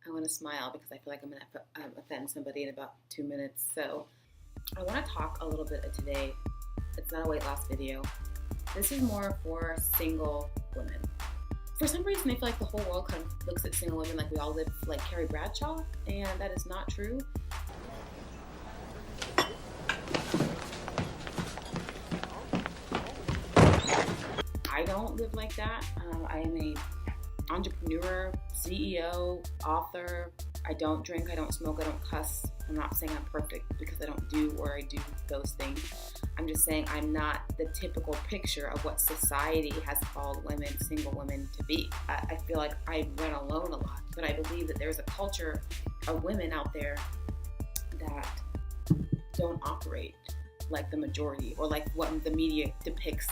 I want to smile because I feel like I'm going to offend somebody in about 2 minutes. So I want to talk a little bit today. It's not a weight loss video. This is more for single women. For some reason, I feel like the whole world kind of looks at single women like we all live like Carrie Bradshaw, and that is not true. I don't live like that. I am a entrepreneur, CEO, author. I don't drink, I don't smoke, I don't cuss. I'm not saying I'm perfect because I don't do or I do those things. I'm just saying I'm not the typical picture of what society has called women, single women, to be. I feel like I run alone a lot, but I believe that there's a culture of women out there that don't operate like the majority or like what the media depicts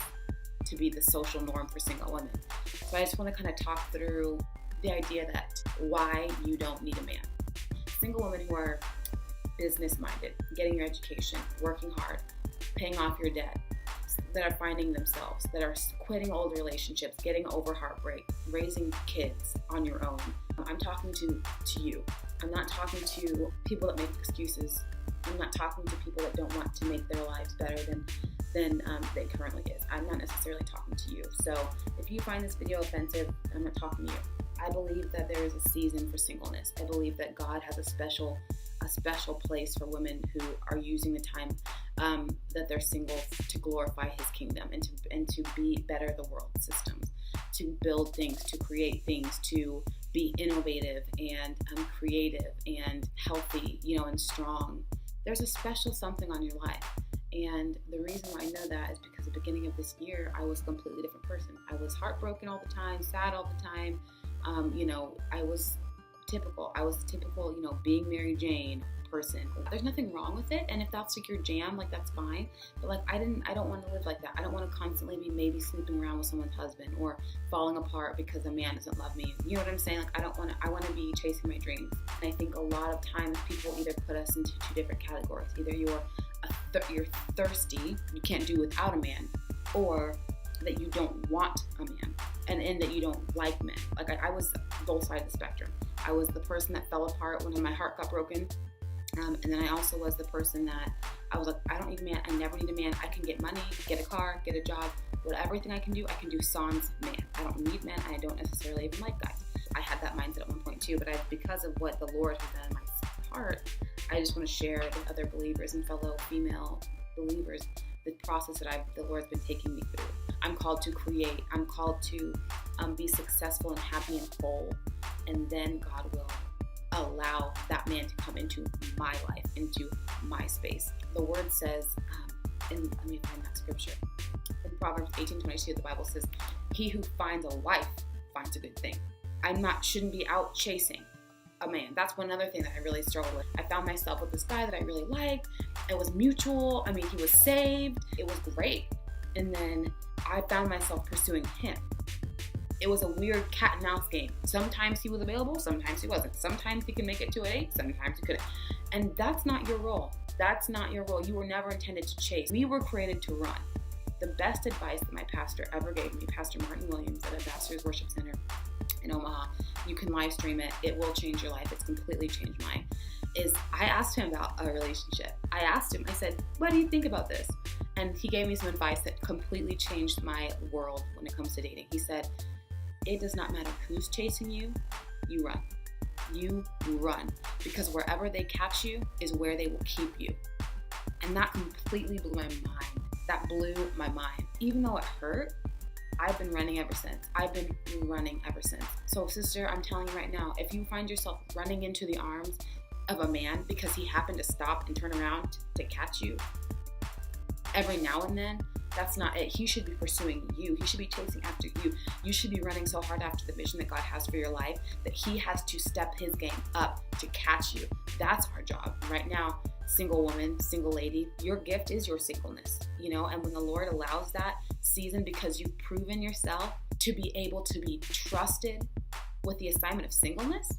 to be the social norm for single women. So I just want to kind of talk through the idea that why you don't need a man. Single women who are business-minded, getting your education, working hard, paying off your debt, that are finding themselves, that are quitting old relationships, getting over heartbreak, raising kids on your own. I'm talking to you. I'm not talking to people that make excuses. I'm not talking to people that don't want to make their lives better than it currently is. I'm not necessarily talking to you. So if you find this video offensive, I'm not talking to you. I believe that there is a season for singleness. I believe that God has a special place for women who are using the time that they're single to glorify His kingdom and to be better the world systems, to build things, to create things, to be innovative and creative and healthy, and strong. There's a special something on your life. And the reason why I know that is because at the beginning of this year, I was a completely different person. I was heartbroken all the time, sad all the time. I was typical. Being Mary Jane person. There's nothing wrong with it. And if that's like your jam, like that's fine. But like I don't want to live like that. I don't want to constantly be maybe sleeping around with someone's husband or falling apart because a man doesn't love me. You know what I'm saying? Like I want to be chasing my dreams. And I think a lot of times people either put us into two different categories. Either you're thirsty, you can't do without a man, or that you don't want a man, and that you don't like men. Like I was both sides of the spectrum. I was the person that fell apart when my heart got broken, and then I also was the person that I was like, I don't need a man, I never need a man. I can get money, get a car, get a job, everything I can do sans man. I don't need men, and I don't necessarily even like guys. I had that mindset at one point too, but because of what the Lord has done in my heart, I just want to share with other believers and fellow female believers the process that the Lord's been taking me through. I'm called to create. I'm called to be successful and happy and whole. And then God will allow that man to come into my life, into my space. The word says, let me find that scripture. In Proverbs 18:22, the Bible says, "He who finds a wife finds a good thing." Shouldn't be out chasing a man. That's one other thing that I really struggled with. I found myself with this guy that I really liked. It was mutual. He was saved. It was great. And then I found myself pursuing him. It was a weird cat and mouse game. Sometimes he was available, sometimes he wasn't. Sometimes he could make it to a date, sometimes he couldn't. And that's not your role. That's not your role. You were never intended to chase. We were created to run. The best advice that my pastor ever gave me, Pastor Martin Williams at Ambassadors Worship Center in Omaha, you can live stream it. It will change your life. It's completely changed mine. I asked him about a relationship. I said, what do you think about this? And he gave me some advice that completely changed my world when it comes to dating. He said, it does not matter who's chasing you, you run. You run. Because wherever they catch you is where they will keep you. And that completely blew my mind. That blew my mind. Even though it hurt, I've been running ever since. So sister, I'm telling you right now, if you find yourself running into the arms of a man because he happened to stop and turn around to catch you every now and then, that's not it. He should be pursuing you. He should be chasing after you. You should be running so hard after the vision that God has for your life that he has to step his game up to catch you. That's our job. Right now, single woman, single lady, your gift is your singleness, and when the Lord allows that season because you've proven yourself to be able to be trusted with the assignment of singleness,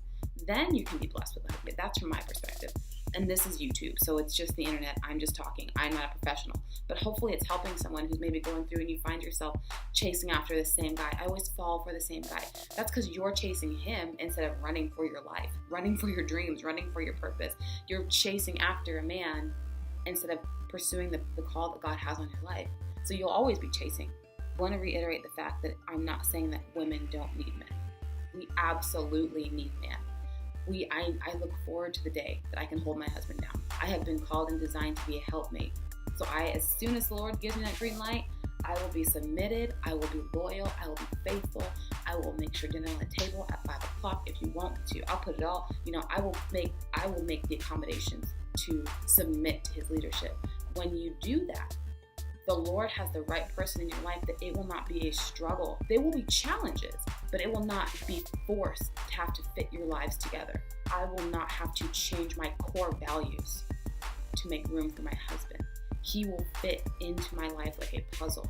then you can be blessed with that. That's from my perspective. And this is YouTube, so it's just the internet. I'm just talking. I'm not a professional. But hopefully it's helping someone who's maybe going through and you find yourself chasing after the same guy. I always fall for the same guy. That's because you're chasing him instead of running for your life, running for your dreams, running for your purpose. You're chasing after a man instead of pursuing the call that God has on your life. So you'll always be chasing. I want to reiterate the fact that I'm not saying that women don't need men. We absolutely need men. I look forward to the day that I can hold my husband down. I have been called and designed to be a helpmate. So as soon as the Lord gives me that green light, I will be submitted, I will be loyal, I will be faithful, I will make sure dinner on the table at 5 o'clock if you want me to. I'll put it all, I will make the accommodations to submit to his leadership. When you do that, the Lord has the right person in your life that it will not be a struggle. There will be challenges, but it will not be forced to have to fit your lives together. I will not have to change my core values to make room for my husband. He will fit into my life like a puzzle.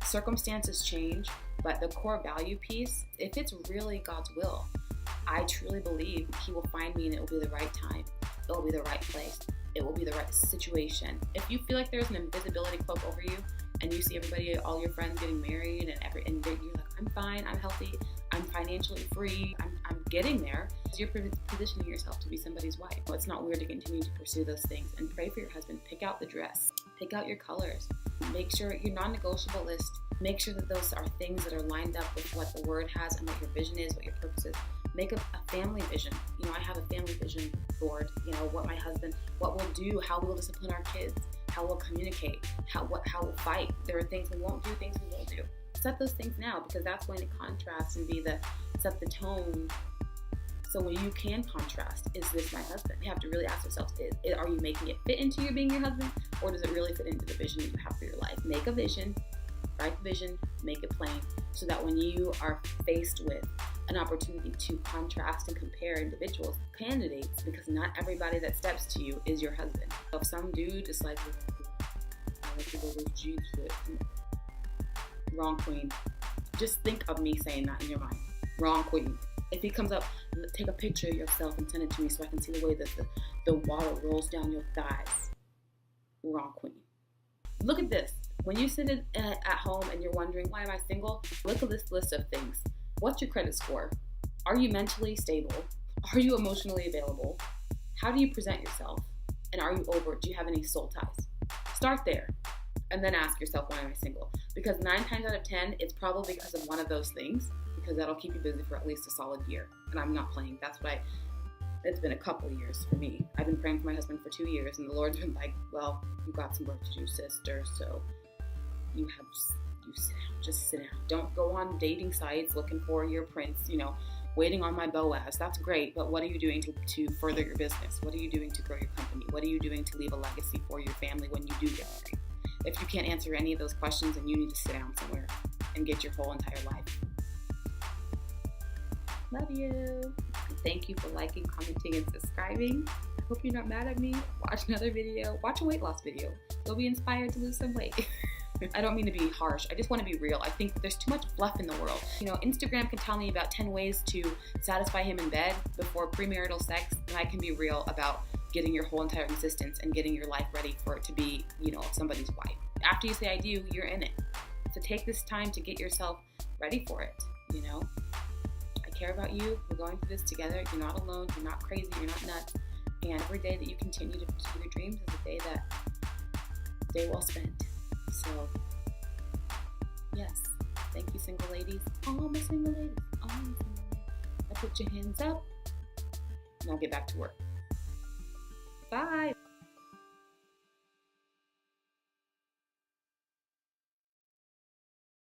Circumstances change, but the core value piece, if it's really God's will, I truly believe he will find me and it will be the right time. It will be the right place. It will be the right situation. If you feel like there's an invisibility cloak over you and you see everybody, all your friends getting married and you're like, I'm fine, I'm healthy, I'm financially free, I'm getting there, you're positioning yourself to be somebody's wife. It's not weird to continue to pursue those things and pray for your husband. Pick out the dress, pick out your colors, make sure your non-negotiable list, make sure that those are things that are lined up with what the word has and what your vision is, what your purpose is. Make a family vision. I have a family vision board, what we'll do, how we'll discipline our kids, how we'll communicate, how we'll fight. There are things we won't do, things we will do. Set those things now, because that's going to contrast and set the tone. So when you can contrast, is this my husband? You have to really ask yourself, are you making it fit into you being your husband, or does it really fit into the vision you have for your life? Make a vision, write the vision, make it plain, so that when you are faced with an opportunity to contrast and compare individuals, candidates, because not everybody that steps to you is your husband. So if some dude is like, I like to go with jeans fit, wrong queen. Just think of me saying that in your mind. Wrong queen. If he comes up, take a picture of yourself and send it to me so I can see the way that the water rolls down your thighs. Wrong queen. Look at this. When you sit at home and you're wondering, why am I single? Look at this list of things. What's your credit score? Are you mentally stable? Are you emotionally available? How do you present yourself? And are you over? Do you have any soul ties? Start there. And then ask yourself, why am I single? Because 9 times out of 10, it's probably because of one of those things, because that'll keep you busy for at least a solid year. And I'm not playing. It's been a couple of years for me. I've been praying for my husband for 2 years, and the Lord's been like, well, you've got some work to do, sister, so you sit down, just sit down. Don't go on dating sites looking for your prince, waiting on my Boaz. That's great, but what are you doing to further your business? What are you doing to grow your company? What are you doing to leave a legacy for your family when you do get married? If you can't answer any of those questions, then you need to sit down somewhere and get your whole entire life. Love you. Thank you for liking, commenting, and subscribing. I hope you're not mad at me. Watch another video. Watch a weight loss video. You'll be inspired to lose some weight. I don't mean to be harsh. I just want to be real. I think there's too much fluff in the world. Instagram can tell me about 10 ways to satisfy him in bed before premarital sex, and I can be real about getting your whole entire existence and getting your life ready for it to be, somebody's wife. After you say I do, you're in it. So take this time to get yourself ready for it, I care about you. We're going through this together. You're not alone. You're not crazy. You're not nuts. And every day that you continue to pursue your dreams is a day well spent. So, yes. Thank you, single ladies. All my single ladies. All my single ladies. Now put your hands up, and I'll get back to work. Bye.